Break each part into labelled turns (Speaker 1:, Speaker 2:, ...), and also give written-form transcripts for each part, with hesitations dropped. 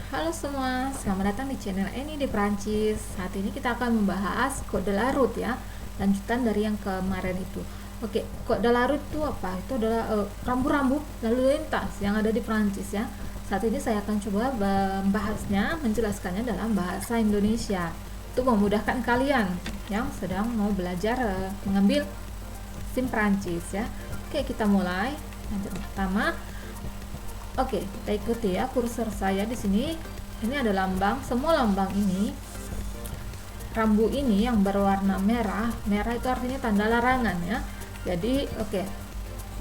Speaker 1: Halo semua, selamat datang di channel Eni di Prancis. Saat ini kita akan membahas code de la route ya, lanjutan dari yang kemarin itu. Oke, code de la route itu apa? Itu adalah rambu-rambu lalu lintas yang ada di Prancis ya. Saat ini saya akan coba membahasnya, menjelaskannya dalam bahasa Indonesia. Itu memudahkan kalian yang sedang mau belajar mengambil SIM Prancis ya. Oke, kita mulai. Yang pertama, oke, kita ikuti ya kursor saya di sini. Ini ada lambang. Semua lambang ini, rambu ini yang berwarna merah. Merah itu artinya tanda larangan ya. Jadi, oke.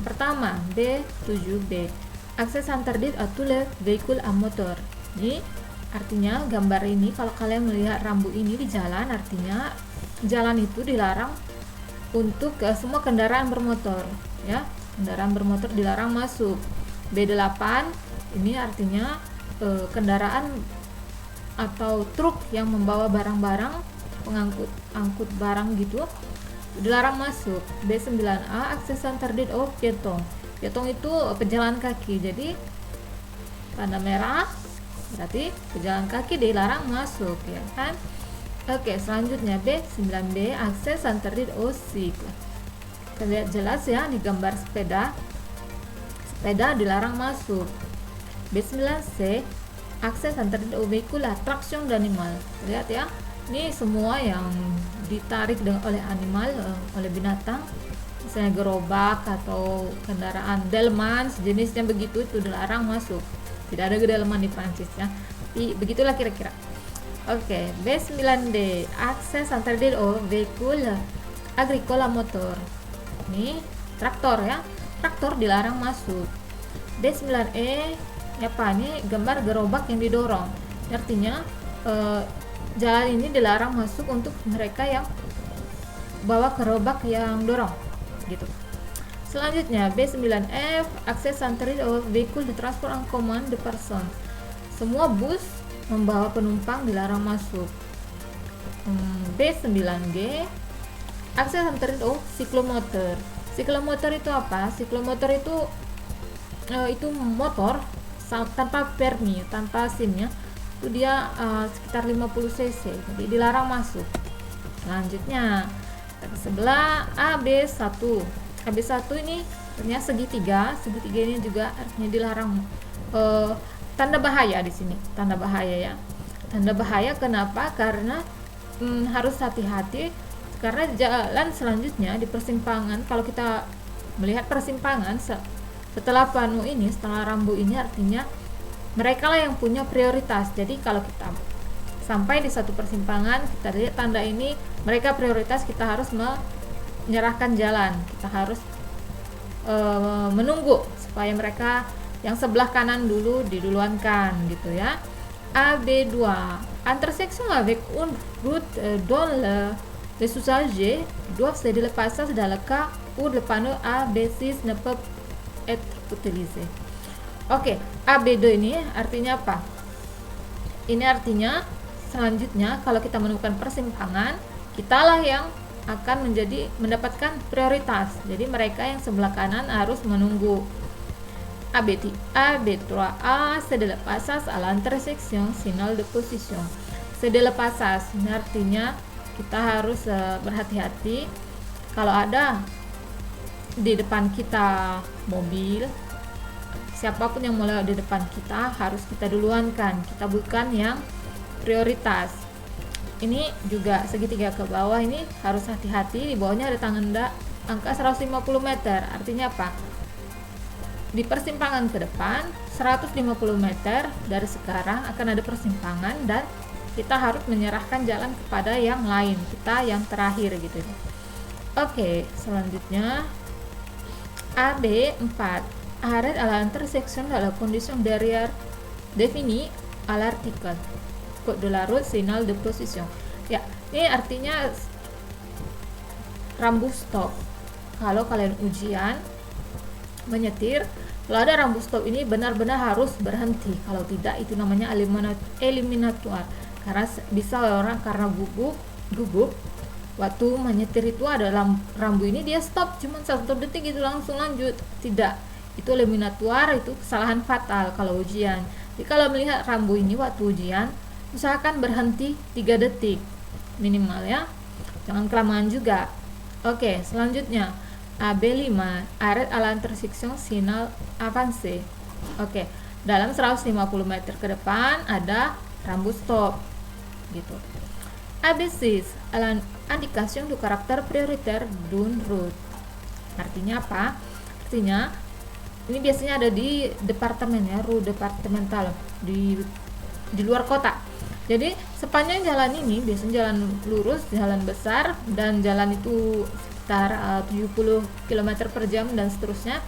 Speaker 1: Pertama, B7B. Akses interdit à tous les véhicules à moteur. Ini artinya gambar ini kalau kalian melihat rambu ini di jalan, artinya jalan itu dilarang untuk semua kendaraan bermotor ya. Kendaraan bermotor dilarang masuk. B8 ini artinya kendaraan atau truk yang membawa barang-barang, angkut barang gitu, dilarang masuk. B9A akses interdit aux piétons. Piétons itu pejalan kaki. Jadi tanda merah berarti pejalan kaki dilarang masuk ya kan. Oke, selanjutnya B9B akses interdit aux cycles. Kita lihat jelas ya di gambar sepeda dilarang masuk. B9C akses interdit aux véhicules à traction d'animal. Lihat ya, ini semua yang ditarik oleh animal, oleh binatang, misalnya gerobak atau kendaraan delman sejenisnya begitu, itu dilarang masuk. Tidak ada delman di Prancis ya, tapi begitulah kira-kira. Oke, B9D akses interdit aux véhicules agricoles à moteur. Ini traktor ya, traktor dilarang masuk. B9E apa ini gambar gerobak yang didorong. Artinya jalan ini dilarang masuk untuk mereka yang bawa gerobak yang dorong gitu. Selanjutnya B9F akses interdit aux véhicules de transport en commun de personnes. Semua bus membawa penumpang dilarang masuk. B9G akses interdit aux cyclomoteur. Cyclomotor itu apa? Cyclomotor itu motor tanpa permi, tanpa SIM-nya. Itu dia sekitar 50 cc. Jadi dilarang masuk. Selanjutnya sebelah AB1. AB1 ini artinya segitiga. Segitiga ini juga artinya dilarang. Tanda bahaya di sini. Tanda bahaya ya. Tanda bahaya kenapa? Karena harus hati-hati karena jalan selanjutnya di persimpangan, kalau kita melihat persimpangan setelah panu ini, setelah rambu ini, artinya mereka lah yang punya prioritas. Jadi kalau kita sampai di satu persimpangan, kita lihat tanda ini, mereka prioritas, kita harus menyerahkan jalan, kita harus menunggu supaya mereka yang sebelah kanan dulu diduluankan gitu ya. AB2 intersection avec une route dont les usagers doivent céder le passage dans le cas où le panneau AB6 ne peut être utilisé. Oke, AB2 ini artinya apa? Ini artinya selanjutnya kalau kita menemukan persimpangan, kitalah yang akan mendapatkan prioritas. Jadi mereka yang sebelah kanan harus menunggu. AB3A c'est de le passage à l'intersection signal de position. C'est de le passage ini artinya kita harus berhati-hati kalau ada di depan kita mobil, siapapun yang mau lewat di depan kita harus kita duluankan, kita bukan yang prioritas. Ini juga segitiga ke bawah ini harus hati-hati, di bawahnya ada tanda angka 150 meter. Artinya apa? Di persimpangan ke depan 150 meter dari sekarang akan ada persimpangan dan kita harus menyerahkan jalan kepada yang lain, kita yang terakhir gitu. Oke, selanjutnya AB4 arrête à l'intersection de la condition derrière définie à l'article code de la route signal de position. Ya, ini artinya rambu stop. Kalau kalian ujian menyetir, kalau ada rambu stop ini benar-benar harus berhenti. Kalau tidak, itu namanya eliminator. Karena bisa orang karena gugup waktu menyetir itu ada rambu ini dia stop cuma 1 detik itu langsung lanjut. Tidak, itu eliminator, itu kesalahan fatal kalau ujian. Jadi kalau melihat rambu ini waktu ujian, usahakan berhenti 3 detik minimal ya, jangan kelamaan juga. Oke, selanjutnya AB5 arrêt à l'intersection signal avancé. Oke, dalam 150 meter ke depan ada rambu stop gitu. AB6 indication du caractère prioritaire d'une route. Artinya apa? Artinya ini biasanya ada di departemen ya, route departemental di luar kota. Jadi sepanjang jalan ini biasanya jalan lurus, jalan besar, dan jalan itu sekitar 70 km per jam dan seterusnya.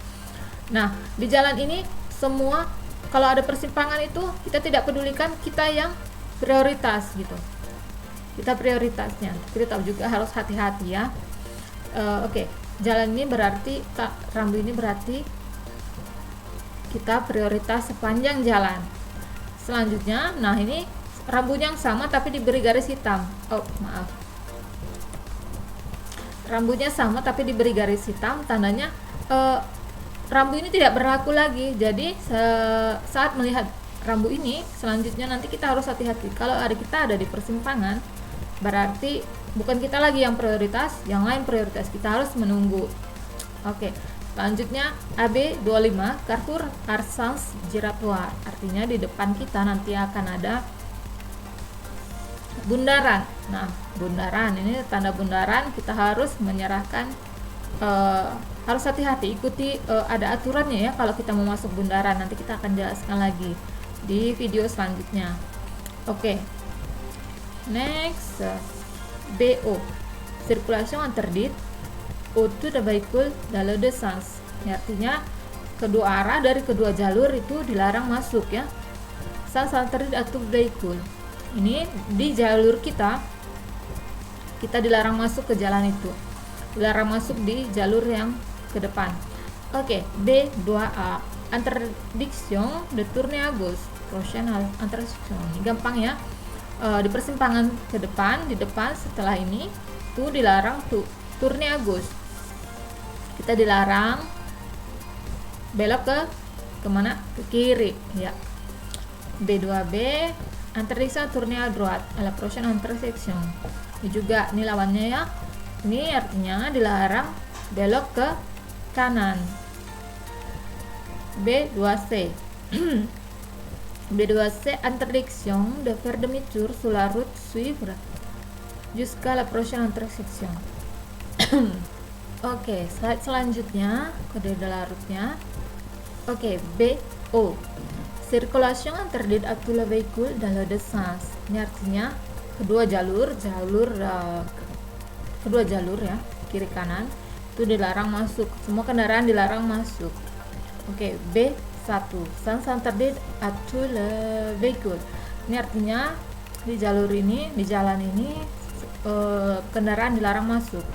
Speaker 1: Nah, di jalan ini semua kalau ada persimpangan itu kita tidak pedulikan, kita yang prioritas gitu. Kita prioritasnya. Kita tahu juga harus hati-hati ya. Oke, jalan ini berarti rambu ini berarti kita prioritas sepanjang jalan. Selanjutnya, nah ini rambunya yang sama tapi diberi garis hitam. Oh, maaf. Rambunya sama tapi diberi garis hitam, tandanya rambu ini tidak berlaku lagi. Jadi saat melihat rambu ini, selanjutnya nanti kita harus hati-hati. Kalau kita ada di persimpangan, berarti bukan kita lagi yang prioritas, yang lain prioritas. Kita harus menunggu. Oke. Selanjutnya AB25 carrefour à sens giratoire. Artinya di depan kita nanti akan ada bundaran. Nah, bundaran ini tanda bundaran, kita harus menyerahkan, harus hati-hati, ikuti ada aturannya ya kalau kita mau masuk bundaran. Nanti kita akan jelaskan lagi di video selanjutnya. Oke. Next, BO circulation interdite autour de véhicule dans les deux sens. Ya, artinya kedua arah dari kedua jalur itu dilarang masuk ya. Sens interdit à tout véhicule. Ini di jalur kita dilarang masuk ke jalan itu, dilarang masuk di jalur yang ke depan. Oke, B2A interdiction de tourner à gauche prochaine intersection. Ini gampang ya. Di persimpangan ke depan, di depan setelah ini tuh dilarang tuh tourner à gauche. Kita dilarang belok ke kemana? Ke kiri ya. B2B interdiction tourner à droite à la prochaine intersection. Ini juga ini lawannya ya. Ini artinya dilarang belok ke kanan. B2C B2C interdiction de faire demi-tour sur la route suivre jusqu'à la prochaine intersection. Oke, slide selanjutnya kode daruratnya. Oke, BO circulation interdite à tous les véhicules dans les deux sens. Ini artinya kedua jalur ya, kiri kanan itu dilarang masuk. Semua kendaraan dilarang masuk. Oke, B1 sens interdite à tous les véhicules. Ini artinya di jalur ini, di jalan ini kendaraan dilarang masuk.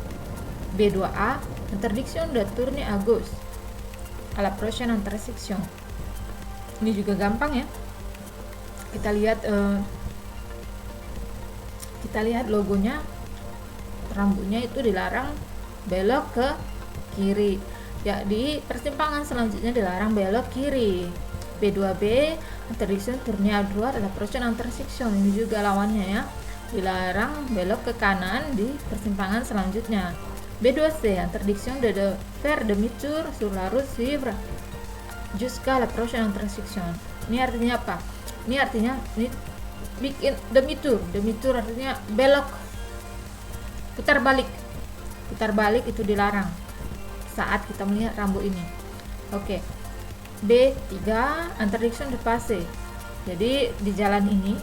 Speaker 1: B2A interdiction de tourner à gauche à la prochaine intersection. Ini juga gampang ya. Kita lihat logonya, rambunya itu dilarang belok ke kiri. Ya, di persimpangan selanjutnya dilarang belok kiri. B2B interdiction tourner à droite à la prochaine intersection. Ini juga lawannya ya. Dilarang belok ke kanan di persimpangan selanjutnya. B2C interdiction de faire demi-tour sur la route suivre jusqu'à la prochaine intersection. Ini artinya apa? Ini artinya ini bikin demi-tour artinya belok, putar balik itu dilarang saat kita melihat rambu ini. Oke. B3 interdiction de passer. Jadi di jalan ini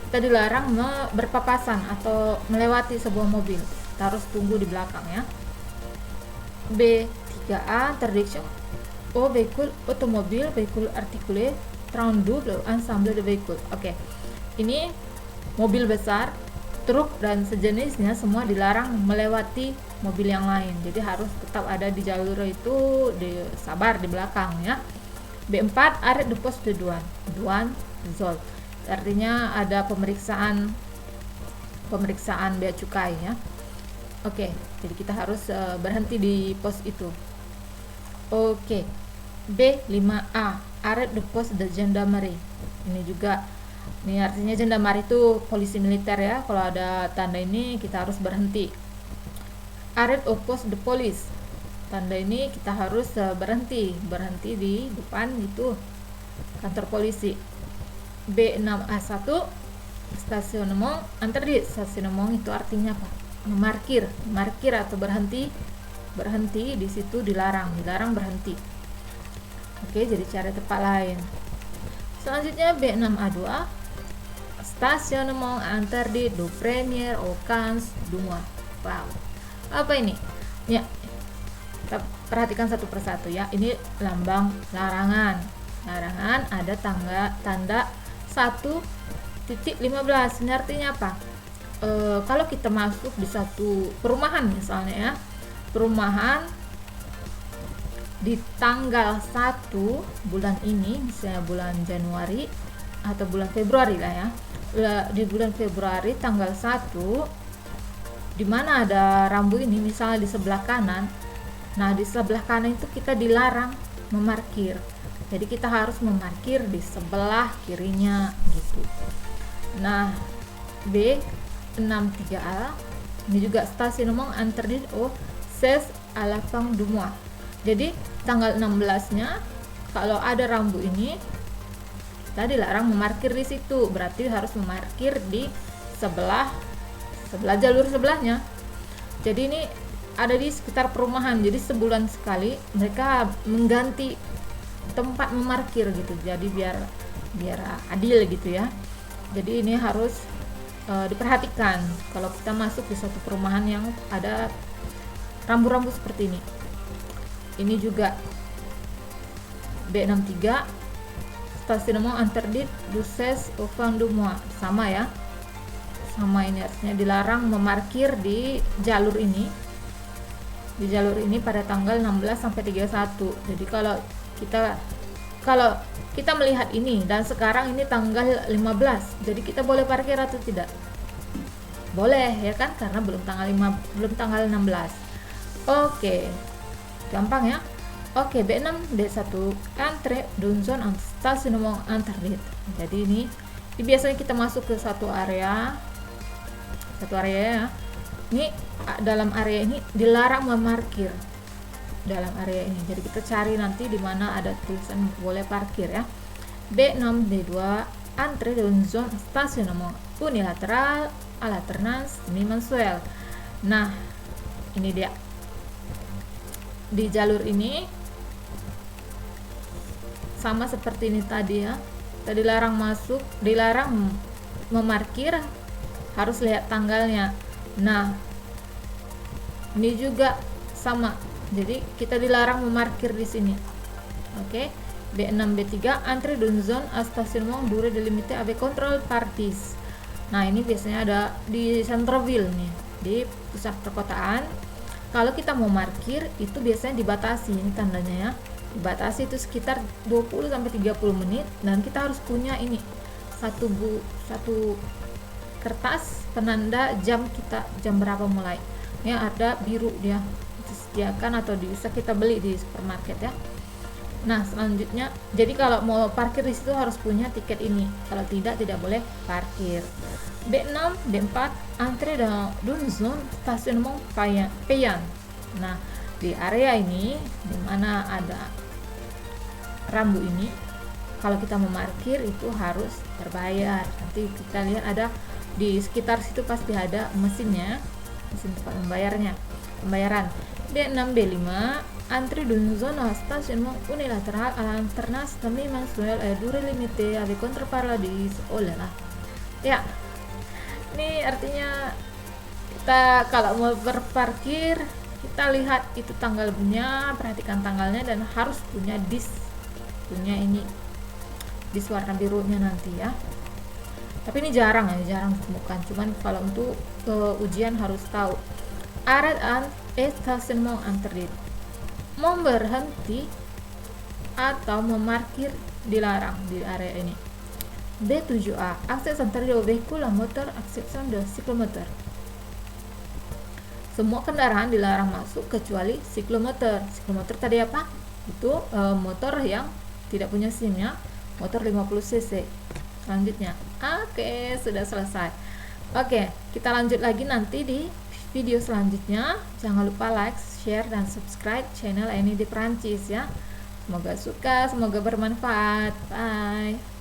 Speaker 1: kita dilarang berpapasan atau melewati sebuah mobil. Kita harus tunggu di belakang ya. B3A interdiction au véhicule automobile, véhicule articulé, train double, ensemble de véhicules. Oke. Ini mobil besar, truk dan sejenisnya semua dilarang melewati mobil yang lain. Jadi harus tetap ada di jalur itu, sabar di belakang ya. B4 arrêt de poste de douane zone. Artinya ada pemeriksaan bea cukai ya. Oke, jadi kita harus berhenti di pos itu. Oke. B5A arrêt de poste de gendarmerie. Ini juga, ini artinya gendarmerie itu polisi militer ya. Kalau ada tanda ini kita harus berhenti. Arrêt au poste de police, tanda ini kita harus berhenti di depan itu kantor polisi. B6A1 stationnement interdit. Stationnement itu artinya apa? Memarkir atau berhenti di situ dilarang berhenti. Oke, jadi cara tepat lain. Selanjutnya B6A2 stationnement interdit du premier au 15 du mois. Wow, apa ini ya? Kita perhatikan satu persatu ya. Ini lambang larangan ada tanda 1.15. Ini artinya apa? Kalau kita masuk di satu perumahan misalnya ya, perumahan di tanggal 1 bulan ini, misalnya bulan Januari atau bulan Februari lah ya, di bulan Februari tanggal 1, di mana ada rambu ini misalnya di sebelah kanan. Nah, di sebelah kanan itu kita dilarang memarkir, jadi kita harus memarkir di sebelah kirinya gitu. Nah, B63A ini juga stationnement interdit au 16 à la fin du mois. Jadi tanggal 16-nya kalau ada rambu ini kita dilarang memarkir di situ, berarti harus memarkir di sebelah jalur sebelahnya. Jadi ini ada di sekitar perumahan, jadi sebulan sekali mereka mengganti tempat memarkir gitu, jadi biar adil gitu ya. Jadi ini harus diperhatikan kalau kita masuk di suatu perumahan yang ada rambu-rambu seperti ini. Ini juga B63 stationnement interdit du 16 au fin du mois, sama ya, sama ini artinya dilarang memarkir di jalur ini pada tanggal 16 sampai 31. Jadi kalau kita melihat ini dan sekarang ini tanggal 15, jadi kita boleh parkir atau tidak? Boleh ya kan, karena belum tanggal 16. Oke, gampang ya. Oke, B6 D1 entrée dans zone stationnement interdit. Jadi ini biasanya kita masuk ke satu area ya. Ini dalam area ini dilarang memarkir dalam area ini. Jadi kita cari nanti di mana ada tulisan boleh parkir ya. B6 D2 entrée dans zone stationnement unilatéral à l'alternance semi-mensuelle. Nah, ini dia. Di jalur ini sama seperti ini tadi ya. Tadi dilarang memarkir, harus lihat tanggalnya. Nah, ini juga sama. Jadi kita dilarang memarkir di sini. Oke. B6 B3 entrée dans zone à stationnement durée délimitée avec contrôle parties. Nah, ini biasanya ada di centre-ville nih, di pusat perkotaan. Kalau kita mau parkir itu biasanya dibatasi, ini tandanya ya. Dibatasi itu sekitar 20 sampai 30 menit dan kita harus punya ini satu kertas penanda jam berapa mulai. Ya, ada biru dia disediakan atau bisa kita beli di supermarket ya. Nah, selanjutnya, jadi kalau mau parkir di situ harus punya tiket ini. Kalau tidak boleh parkir. B6, B4, entrée dans zone stationnement payant. Nah, di area ini di mana ada rambu ini, kalau kita mau parkir itu harus berbayar. Nanti kita lihat ada di sekitar situ pasti ada mesin tempat pembayaran. B6, B5 entrée dans zone à stationnement unilatéral à l'alternance semi-mensuelle et durée limitée avec contrepartie. Oh lah. Ya. Ini artinya kita kalau mau berparkir, kita lihat itu tanggalnya, perhatikan tanggalnya dan harus punya disk warna birunya nanti ya. Tapi ini jarang ditemukan. Cuman kalau untuk ujian harus tahu. Arrêt et stationnement interdit. Memberhenti atau memarkir dilarang di area ini. B7A akses interdit au véhicule à moteur exception de cyclomoteur. Semua kendaraan dilarang masuk kecuali siklomotor. Siklomotor tadi apa? Itu motor yang tidak punya SIM ya. motor 50 cc. Selanjutnya, oke, sudah selesai. Oke, kita lanjut lagi nanti di video selanjutnya. Jangan lupa like, share, dan subscribe channel Eni di Prancis ya. Semoga suka, semoga bermanfaat. Bye.